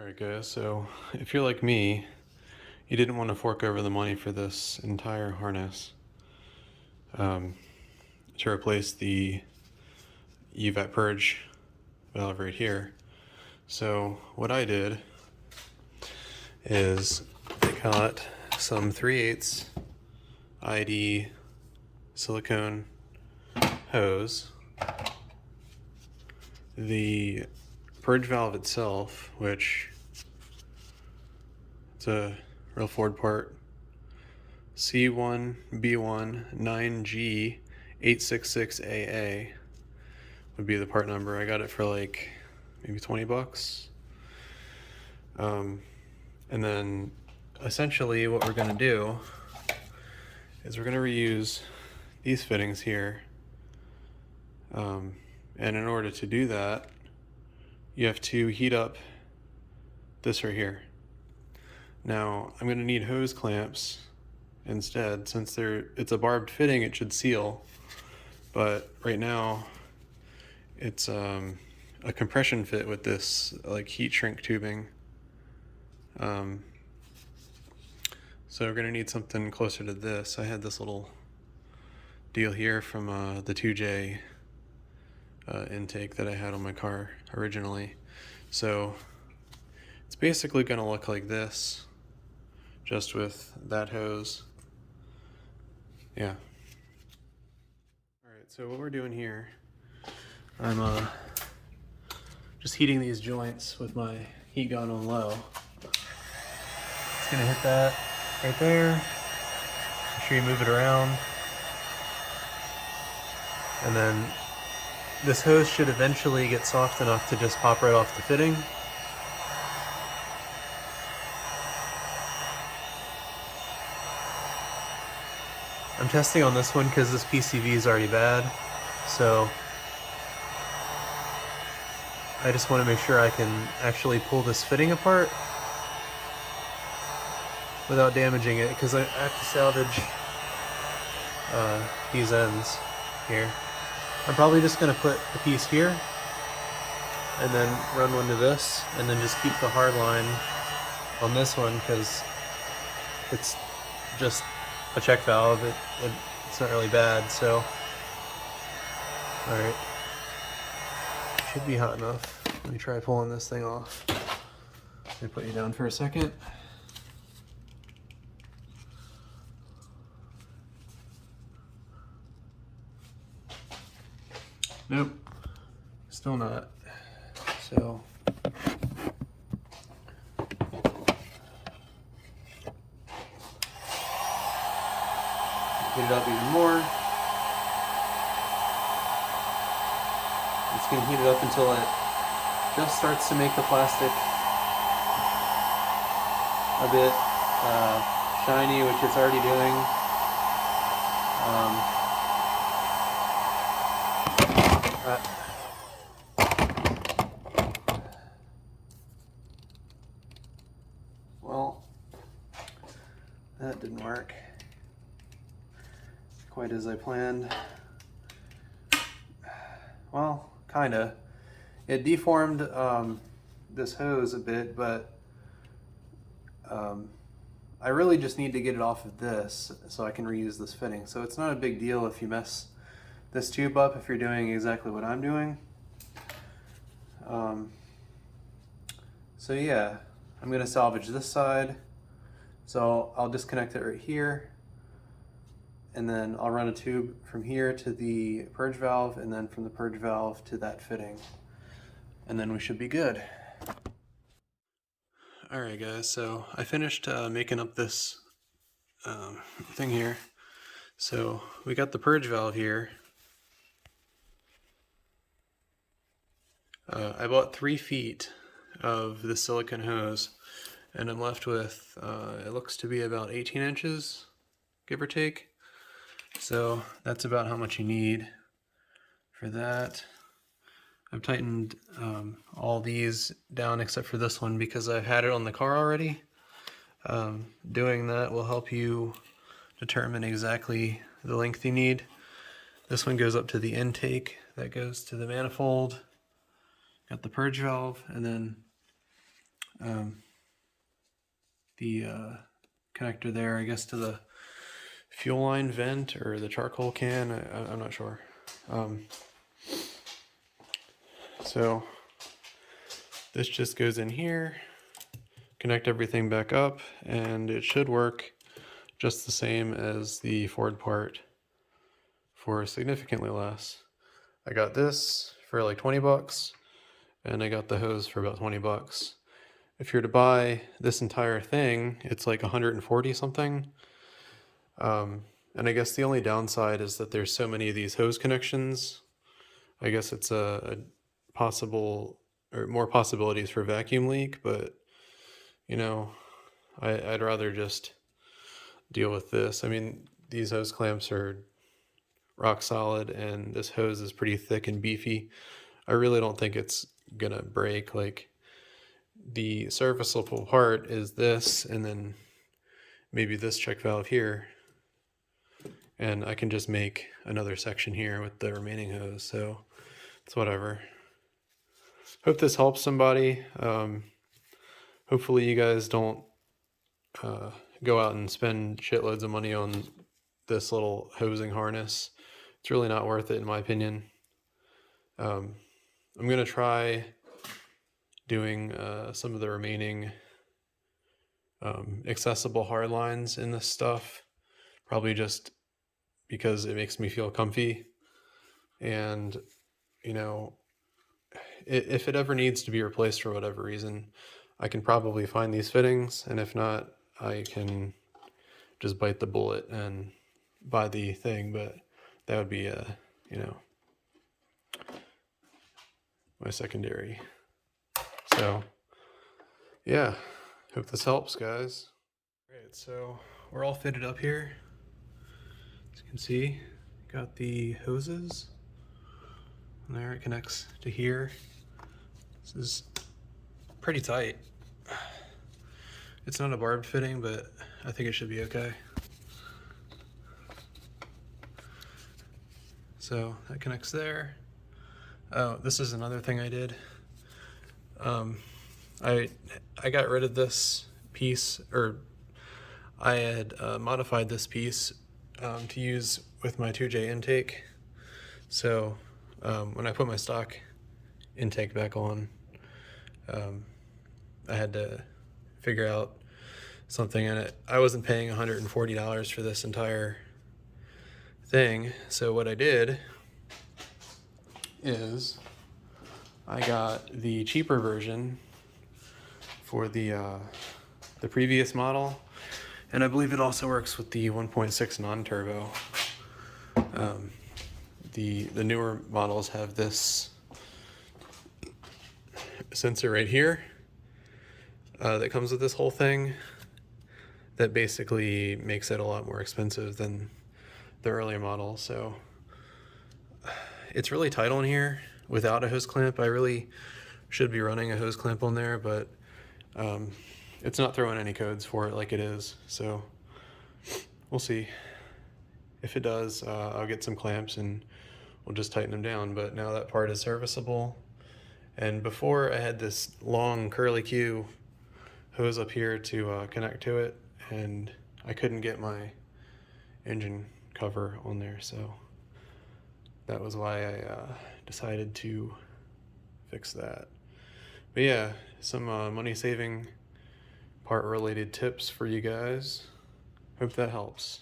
Alright guys, so if you're like me, you didn't want to fork over the money for this entire harness um, to replace the Evap Purge valve right here. So what I did is I got some 3/8 ID silicone hose. The purge valve itself, which it's a real Ford part, C1B1 9G 866AA would be the part number. I got it for like maybe 20 bucks. And then essentially what we're going to do is we're going to reuse these fittings here. And in order to do that, you have to heat up this right here. Now I'm going to need hose clamps instead. Since it's a barbed fitting, it should seal, but right now it's a compression fit with this like heat shrink tubing. So we're going to need something closer to this. I had this little deal here from the 2J intake that I had on my car originally. So it's basically going to look like this, just with that hose. Yeah. Alright, so what we're doing here, I'm just heating these joints with my heat gun on low. It's going to hit that right there. Make sure you move it around. And then this hose should eventually get soft enough to just pop right off the fitting. I'm testing on this one because this PCV is already bad, so I just want to make sure I can actually pull this fitting apart without damaging it, because I have to salvage these ends here. I'm probably just going to put a piece here and then run one to this, and then just keep the hard line on this one because it's just a check valve. It's not really bad, so alright. Should be hot enough. Let me try pulling this thing off. Let me put you down for a second. Nope, still not. So heat it up even more. It's going to heat it up until it just starts to make the plastic a bit shiny, which it's already doing. Well, that didn't work quite as I planned. Well, kinda. It deformed this hose a bit, but I really just need to get it off of this so I can reuse this fitting. So it's not a big deal if you mess this tube up if you're doing exactly what I'm doing. So yeah, I'm gonna salvage this side. So I'll disconnect it right here, and then I'll run a tube from here to the purge valve, and then from the purge valve to that fitting, and then we should be good. Alright guys, so I finished making up this thing here. So we got the purge valve here. I bought 3 feet of the silicone hose, and I'm left with, it looks to be about 18 inches, give or take. So that's about how much you need for that. I've tightened all these down except for this one because I've had it on the car already. Doing that will help you determine exactly the length you need. This one goes up to the intake that goes to the manifold. Got the purge valve, and then the connector there, I guess, to the fuel line vent or the charcoal can. I'm not sure. So this just goes in here, connect everything back up, and it should work just the same as the Ford part for significantly less. I got this for like 20 bucks, and I got the hose for about 20 bucks. If you're to buy this entire thing, it's like 140 something. And I guess the only downside is that there's so many of these hose connections. I guess it's a possible, or more possibilities for vacuum leak, but you know, I'd rather just deal with this. I mean, these hose clamps are rock solid, and this hose is pretty thick and beefy. I really don't think it's gonna break. Like, the serviceable part is this, and then maybe this check valve here, and I can just make another section here with the remaining hose, so it's whatever. Hope this helps somebody. Hopefully you guys don't go out and spend shitloads of money on this little hosing harness. It's really not worth it in my opinion. I'm gonna try doing some of the remaining accessible hard lines in this stuff, probably just because it makes me feel comfy. And you know, if it ever needs to be replaced for whatever reason, I can probably find these fittings, and if not, I can just bite the bullet and buy the thing. But that would be you know, my secondary. So yeah, hope this helps, guys. Great, so we're all fitted up here. As you can see, got the hoses. And there, it connects to here. This is pretty tight. It's not a barbed fitting, but I think it should be okay. So that connects there. Oh, this is another thing I did. I got rid of this piece, or I had modified this piece to use with my 2J intake. So when I put my stock intake back on, I had to figure out something in it. I wasn't paying $140 for this entire thing, so what I did is I got the cheaper version for the previous model, and I believe it also works with the 1.6 non-turbo. The newer models have this sensor right here that comes with this whole thing that basically makes it a lot more expensive than the earlier model. So it's really tight on here without a hose clamp. I really should be running a hose clamp on there, but it's not throwing any codes for it like it is. So we'll see. If it does, I'll get some clamps and we'll just tighten them down. But now that part is serviceable. And before, I had this long curly Q hose up here to connect to it, and I couldn't get my engine cover on there, so that was why I decided to fix that. But yeah, some money saving part related tips for you guys. Hope that helps.